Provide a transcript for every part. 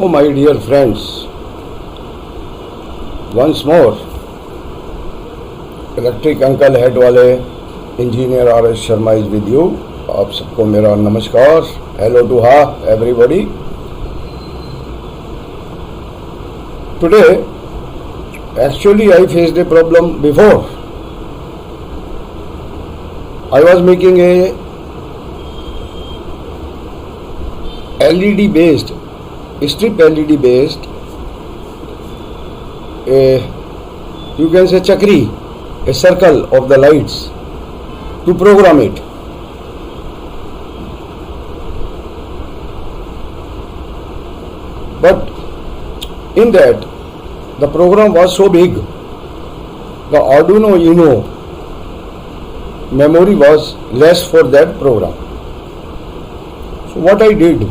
Oh, my dear friends, once more, electric uncle head वाले engineer RS Sharma is with you. आप सबको मेरा नमस्कार. Hello to everybody. Today actually I faced a problem before. I was making a LED based, strip LED based, you can say chakri, a circle of the lights to program it. But in that the program was so big, the Arduino Uno memory was less for that program. So what I did,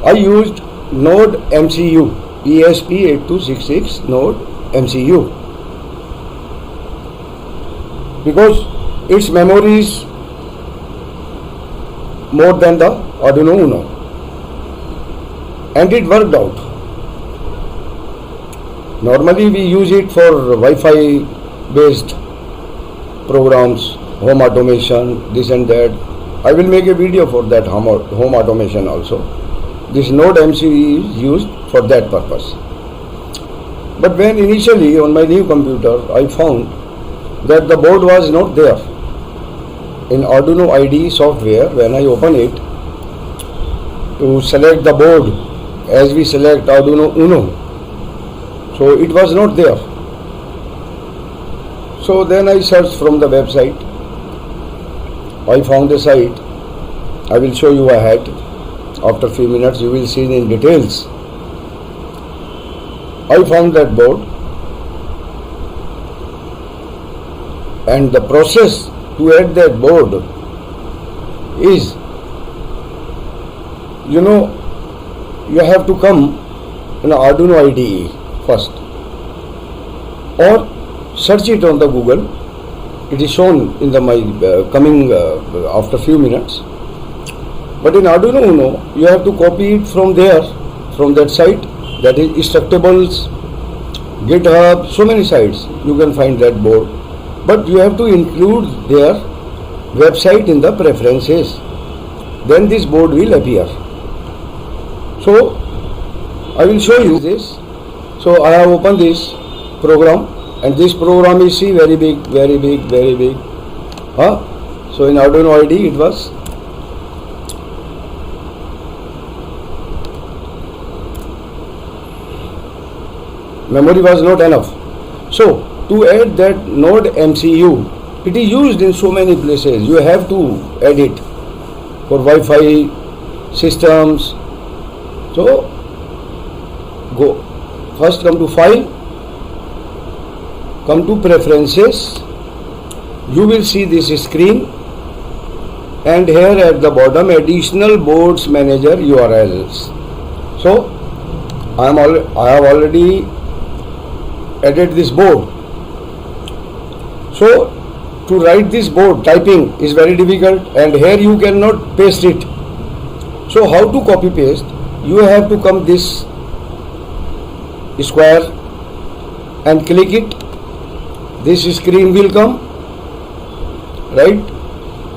I used Node MCU, ESP8266 Node MCU, because its memory is more than the Arduino Uno, and it worked out. Normally we use it for Wi-Fi based programs, home automation, this and that. I will make a video for that home automation also. This Node MCU is used for that purpose. But when initially on my new computer I found that the board was not there. In Arduino IDE software, when I open it to select the board as we select Arduino Uno, so it was not there. So then I searched from the website. I found a site. I will show you ahead. After a few minutes you will see in details. I found that board, and the process to add that board is, you have to come in Arduino IDE first, or search it on the Google. It is shown in the my coming after few minutes. But in Arduino Uno, you have to copy it from there, from that site, that is Instructables, GitHub, so many sites you can find that board. But you have to include their website in the preferences. Then this board will appear. So I will show you this. So I have opened this program, and this program is very big, very big, very big. So in Arduino IDE it was memory was not enough. So to add that Node MCU, it is used in so many places. You have to add it for Wi-Fi systems. So go. First come to File, come to Preferences. You will see this screen, and here at the bottom Additional Boards Manager URLs. So I have already added this board. So to write this board, typing is very difficult, and here you cannot paste it. So how to copy paste? You have to come this square and click it. This screen will come, right?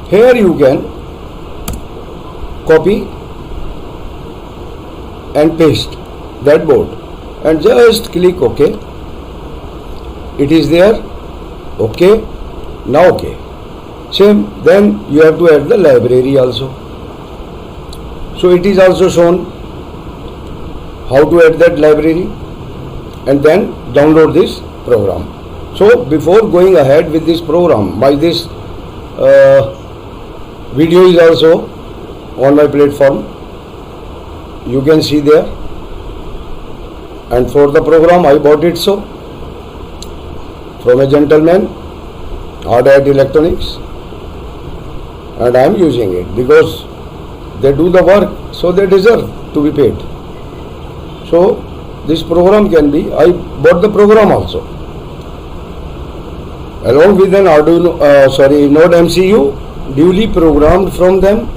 Here you can copy and paste that board, and just click OK. It is there. OK. Now OK. Same. Then you have to add the library also. So it is also shown how to add that library, and then download this program. So before going ahead with this program, this video is also on my platform. You can see there. And for the program I bought it from a gentleman, Hard Hat Electronics, and I am using it because they do the work, so they deserve to be paid. So this program can be, I bought the program also along with an Arduino, Node MCU duly programmed from them.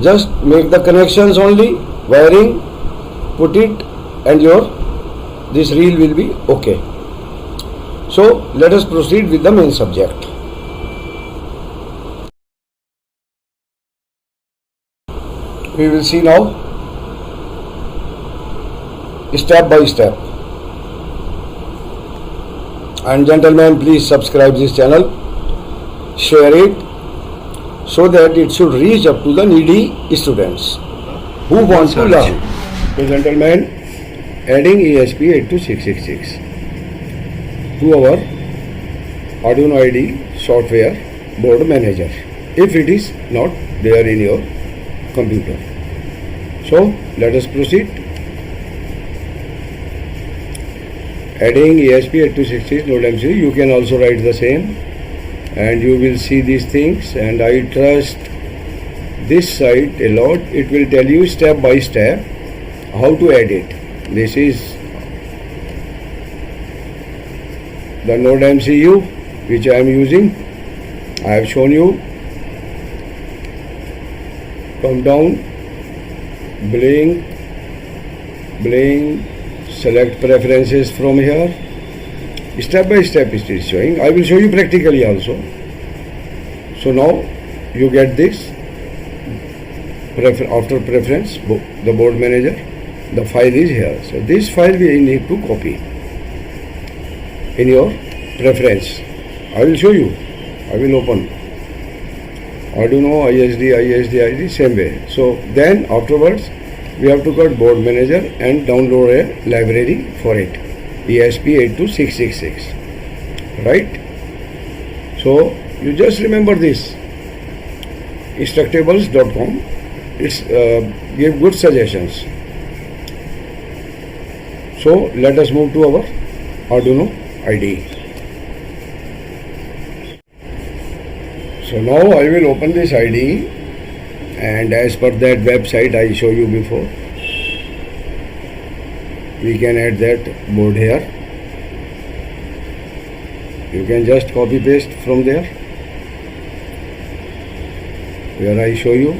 Just make the connections only wiring, put it, and your this reel will be okay. So let us proceed with the main subject. We will see now step by step. And gentlemen, please subscribe this channel, share it, so that it should reach up to the needy students who want to learn. So gentlemen, adding ESP8266 to our Arduino IDE software board manager if it is not there in your computer. So let us proceed. Adding ESP8266 node MCU, you can also write the same and you will see these things, and I trust this site a lot. It will tell you step by step how to add it. This is the node MCU which I am using. I have shown you. Come down, blink, select preferences from here. Step by step it is showing. I will show you practically also. So now you get this after preference, the board manager, the file is here. So this file we need to copy in your preference. I will show you. I will open Arduino ISD ID same way. So then afterwards we have to cut board manager and download a library for it, ESP82666, right? So you just remember this instructables.com. It's give good suggestions. So let us move to our Arduino IDE. So now I will open this IDE, and as per that website I show you before, we can add that board here. You can just copy paste from there where I show you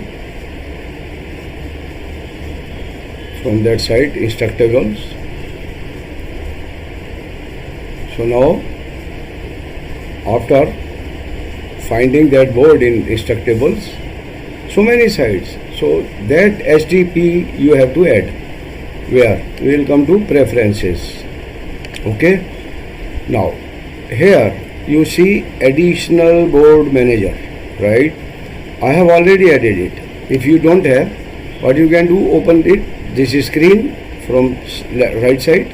from that site, instructables. So now after finding that board in instructables, so many sites, so that STP you have to add. Where we will come to preferences. Okay, now here you see additional board manager, right? I have already added it. If you don't have, what you can do, open it, this screen from right side,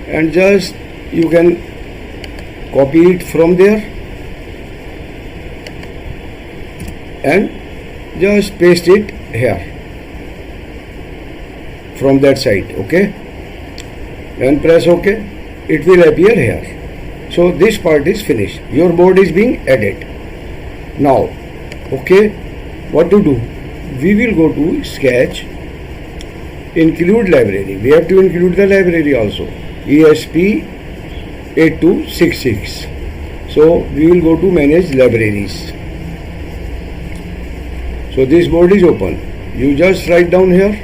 and just you can copy it from there and just paste it here from that side. Okay, and press OK, it will appear here. So this part is finished. Your board is being added. Now, okay, what to do? We will go to Sketch, include library. We have to include the library also, ESP8266. So we will go to manage libraries. So this board is open. You just write down here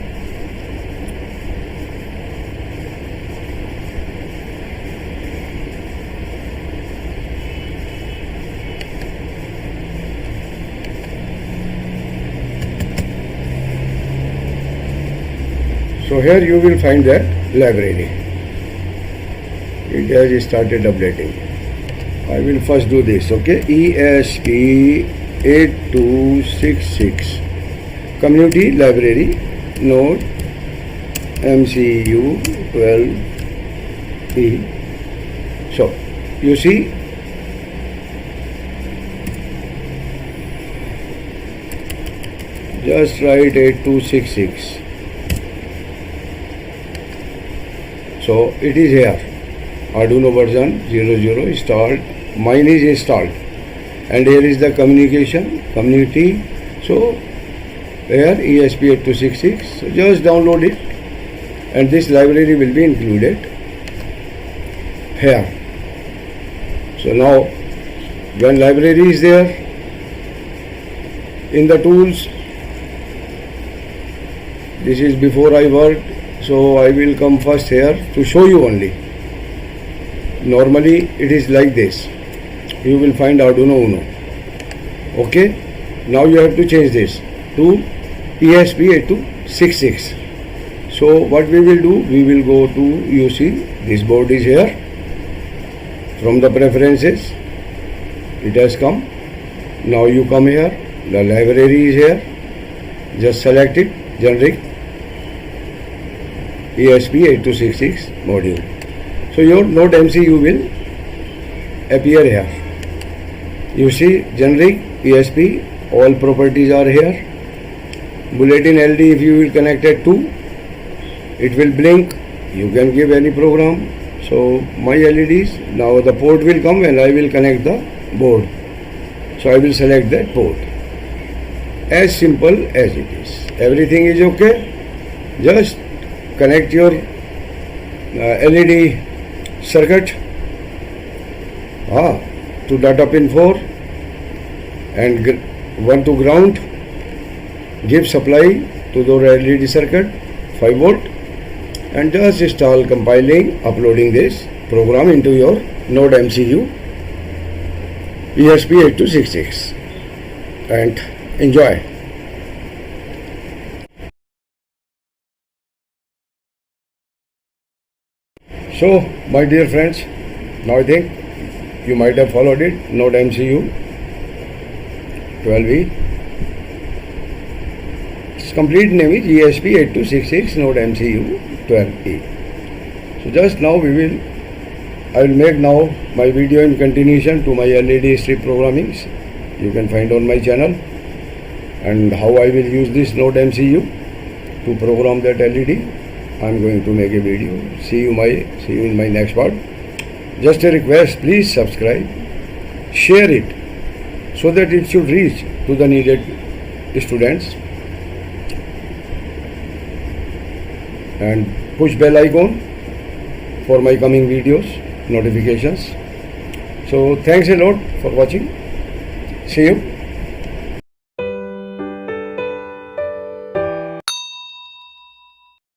So here you will find that library. It has started updating. I will first do this. Okay, ESP8266 community library node MCU 12E. So you see just write 8266. So it is here, Arduino version 00 installed. Mine is installed, and here is the community. So here ESP8266. So just download it, and this library will be included here. So now when library is there in the tools, This is before I worked, so I will come first here to show you only. Normally it is like this. You will find Arduino Uno. Okay. Now you have to change this to ESP8266. So what we will do, we will go to, you see this board is here. From the preferences it has come. Now you come here, the library is here. Just select it, generic ESP8266 module. So your Node MCU will appear here. You see generic ESP, all properties are here. Bulletin LD, if you will connect it to, it will blink. You can give any program. So my LEDs, now the port will come and I will connect the board. So I will select that port. As simple as it is. Everything is okay. Just connect your LED circuit to data pin 4 and 1 to ground. Give supply to the LED circuit 5 volt and just install compiling, uploading this program into your Node MCU ESP8266 and enjoy. So my dear friends, now I think you might have followed it. Node MCU 12E. Its complete name is ESP8266 Node MCU 12E. So just now I will make now my video in continuation to my LED strip programmings. You can find on my channel, and how I will use this Node MCU to program that LED. I am going to make a video. See you in my next part. Just a request, please subscribe, share it so that it should reach to the needed students, and push bell icon for my coming videos notifications. So thanks a lot for watching. See you.